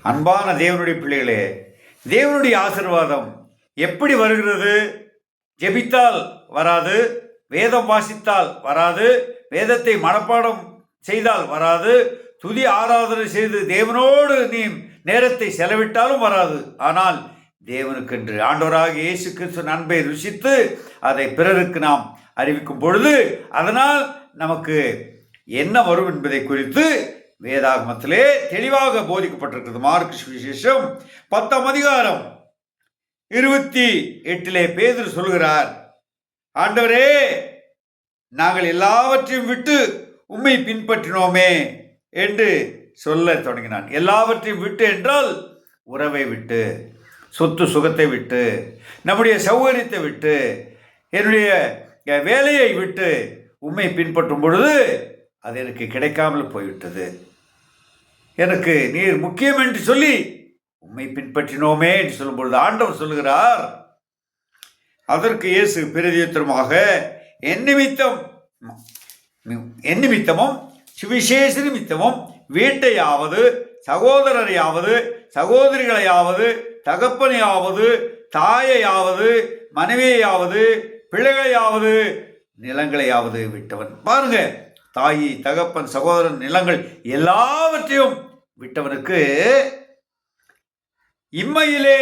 அன்பான தேவனுடைய பிள்ளைகளே, தேவனுடைய ஆசீர்வாதம் எப்படி வருகிறது? ஜெபித்தால் வராது, வேதம் வாசித்தால் வராது, வேதத்தை மனப்பாடம் செய்தால் வராது, துதி ஆராதனை செய்து தேவனோடு நீ நேரத்தை செலவிட்டாலும் வராது. ஆனால் தேவனுக்கென்று ஆண்டவராக இயேசு கிறிஸ்து அன்பை ருசித்து அதை பிறருக்கு நாம் அறிவிக்கும் பொழுது அதனால் நமக்கு என்ன வரும் என்பதை குறித்து வேதாகமத்திலே தெளிவாக போதிக்கப்பட்டிருக்கிறது. மார்க்கு சுவிசேஷம் 10ஆம் அதிகாரம் 28 பேதுரு சொல்கிறார், ஆண்டவரே, நாங்கள் எல்லாவற்றையும் விட்டு உம்மை பின்பற்றினோமே என்று சொல்ல தொடங்கினான். எல்லாவற்றையும் விட்டு என்றால் உறவை விட்டு, சொத்து சுகத்தை விட்டு, நம்முடைய சௌகரியத்தை விட்டு, என்னுடைய வேலையை விட்டு உம்மை பின்பற்றும் பொழுது அது எனக்கு கிடைக்காமல் போய்விட்டது. எனக்கு நீர் முக்கியம் என்று சொல்லி உம்மை பின்பற்றினோமே என்று சொல்லும் பொழுது ஆண்டவர் சொல்லுகிறார், அதற்கு இயேசு பிரதியுத்தரமாக, என் நிமித்தமும் சுவிசேஷ நிமித்தமும் வீட்டையாவது சகோதரரையாவது சகோதரிகளையாவது தகப்பனையாவது தாயையாவது மனைவியையாவது பிள்ளைகளையாவது நிலங்களையாவது விட்டவன். பாருங்க, தாயி தகப்பன் சகோதரன் நிலங்கள் எல்லாவற்றையும் விட்டவனுக்கு இம்மையிலே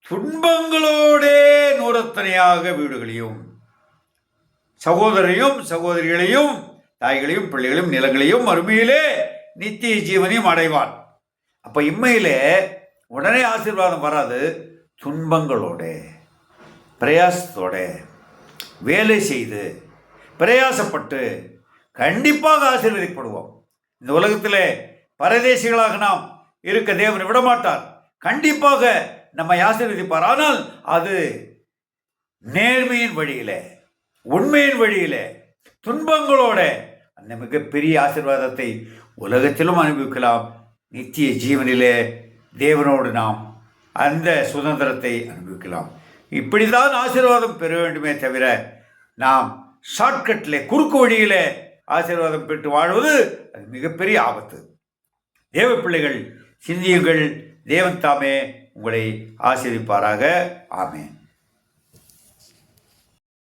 துன்பங்களோடே நூறத்தனையாக வீடுகளையும் சகோதரையும் சகோதரிகளையும் தாய்களையும் பிள்ளைகளையும் நிலங்களையும் மறுமையிலே நித்திய ஜீவனையும் அடைவான். அப்ப இம்மையிலே உடனே ஆசீர்வாதம் வராது. துன்பங்களோட பிரயாசத்தோட வேலை செய்து பிரயாசப்பட்டு கண்டிப்பாக ஆசீர்வதிக்கப்படுவோம். இந்த உலகத்தில் பரதேசிகளாக நாம் இருக்க தேவன் விடமாட்டார். கண்டிப்பாக நம்மை ஆசீர்வதிப்பார். ஆனால் அது நேர்மையின் வழியில, உண்மையின் வழியில, துன்பங்களோட அந்த மிகப்பெரிய ஆசீர்வாதத்தை உலகத்திலும் அனுபவிக்கலாம். நித்திய ஜீவனிலே தேவனோடு நாம் அந்த சுதந்திரத்தை அனுபவிக்கலாம். இப்படிதான் ஆசீர்வாதம் பெற வேண்டுமே தவிர நாம் ஷார்ட்கட்டில் குறுக்கு வழியில் ஆசீர்வாதம் பெற்று வாழ்வது அது மிகப்பெரிய ஆபத்து. தேவ பிள்ளைகள் சிந்தியுங்கள். தேவன் தாமே உங்களை ஆசீர்வதிப்பாராக. ஆமென்.